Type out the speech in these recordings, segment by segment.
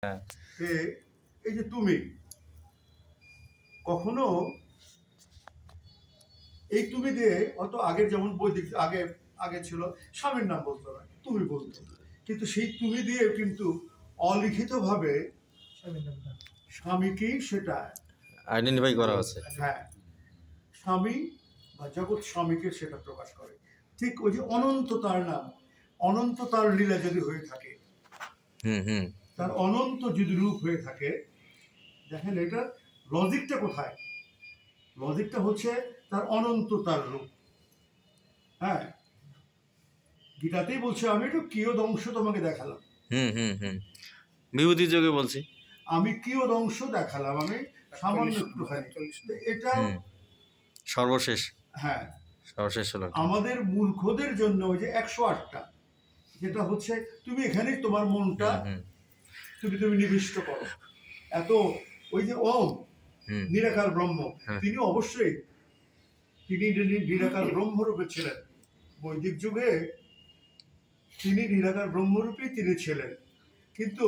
হ্যাঁ, এই যে তুমি কখনো এই তুমি দিয়ে অত আগের যেমন বৈদিক আগে আগে ছিল স্বামীর নাম বলতো না, তুমি বলতো, কিন্তু সেই তুমি দিয়ে কিন্তু অলিখিতভাবে স্বামীকেই সেটা আইডেন্টিফাই করা আছে। হ্যাঁ, স্বামী বা জগৎ স্বামীকে সেটা প্রকাশ করে। ঠিক ওই যে অনন্ত তার নাম, অনন্ত তার লীলা যদি হয়ে থাকে, তার অনন্ত যদি রূপ হয়ে থাকে, দেখেন এটা লজিকটা কোথায়? লজিকটা হচ্ছে তার অনন্ত তার রূপ। হ্যাঁ, গীতাতেই বলছে আমি একটু কিয়দ অংশ তোমাকে দেখালাম। বিভূতি যোগে বলছি আমি কিয়দ অংশ দেখালাম, আমি সামান্য একটুখানি, এটা সর্বশেষ। হ্যাঁ, সর্বশেষ হলো আমাদের মূর্খদের জন্য ওই যে 108টা, যেটা হচ্ছে তুমি এখানে তোমার মনটা তুমি নিবিষ্ট করো। এত ওই যে ওম নিরাকার ব্রহ্ম, তিনি অবশ্যই তিনি নিরাকার ব্রহ্মরূপে ছিলেন। বৈদিক যুগে তিনি নিরাকার ব্রহ্মরূপেই তিনি ছিলেন, কিন্তু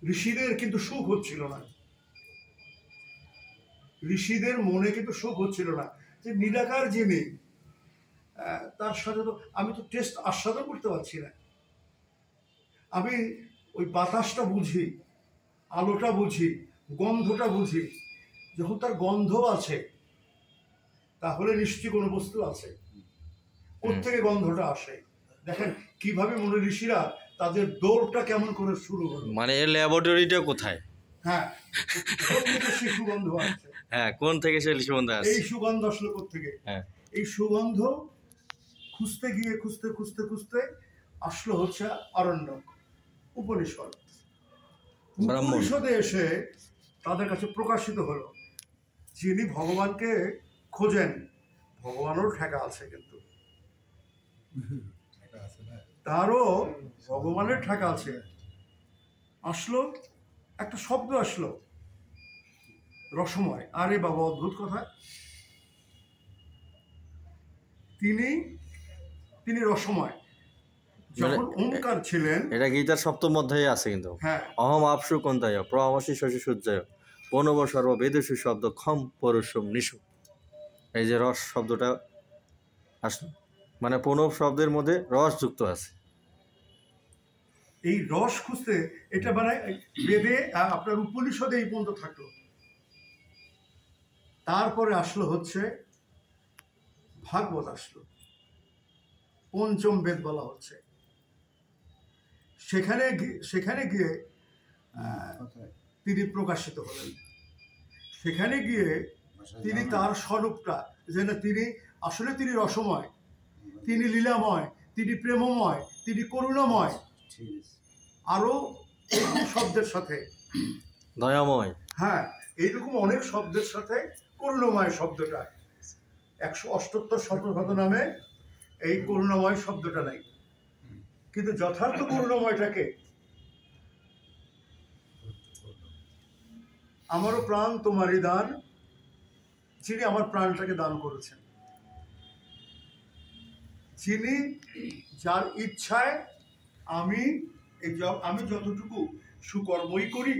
ঋষিদের কিন্তু সুখ হচ্ছিল না, ঋষিদের মনে কিন্তু সুখ হচ্ছিল না যে নিরাকার যিনি, তার সাথে তো আমি তো টেস্ট আস্বাদন করতে পারছি না। আমি ওই বাতাসটা বুঝি, আলোটা বুঝি, গন্ধটা বুঝি, যখন তার গন্ধ আছে তাহলে নিশ্চয়ই কোনো বস্তু আছে। কোত্থেকে গন্ধটা আসে? দেখেন কিভাবে মনে ঋষিরা তাদের দৌড়টা কেমন করে শুরু হলো, মানে এর ল্যাবরেটরিটা কোথায়? হ্যাঁ, সেই সুগন্ধ আসছে। হ্যাঁ, কোন থেকে সেই সুগন্ধ আসছে? এই সুগন্ধ আসলো কোত্থেকে? হ্যাঁ, এই সুগন্ধ খুঁজতে গিয়ে খুঁজতে খুঁজতে খুঁজতে আসলো হচ্ছে আরণ্যক, উপনিষদ। উপনিষদে এসে তাদের কাছে প্রকাশিত হলো যিনি ভগবানকে খোঁজেন, ভগবানেরও ঠেকা আছে, কিন্তু তারও ভগবানের ঠেকা আছে। আসলো একটা শব্দ, আসলো রসময়। আরে বাবা, অদ্ভুত কথা, তিনি রসময়। যখন ওমকার ছিলেন, এটা গীতার সপ্তম অধ্যায়ে আছে কিন্তু। হ্যাঁ, অহম আপসু কন্তায় প্রভাবসী শশী সূর্যায় বনব সর্ব বেদস্যু শব্দ খম পরশুম নিশু। এই যে রস শব্দটা আসলো, মানে প্রণব শব্দের মধ্যে রস যুক্ত আছে। এই রস খুঁজতে এটা মানে বেদে আপনার উপনিষদে এই পর্যন্ত থাকলো। তারপরে আসলো হচ্ছে ভাগবত, আসলো পঞ্চম বেদ বলা হচ্ছে। সেখানে গিয়ে তিনি প্রকাশিত হলেন। সেখানে গিয়ে তিনি তার স্বরূপটা, যেন তিনি আসলে তিনি রসময়, তিনি লীলাময়, তিনি প্রেমময়, তিনি করুণাময়, আরো শব্দের সাথে দয়াময়, হ্যাঁ, এইরকম অনেক শব্দের সাথে করুণাময় শব্দটা, 178 শতশত নামে এই করুণাময় শব্দটা নাই, কিন্তু যথার্থ করুণাময়টাকে আমারও প্রাণ তোমারই দান, যিনি আমার প্রাণটাকে দান করেছেন, যিনি যার ইচ্ছায় আমি যতটুকু সুকর্মই করি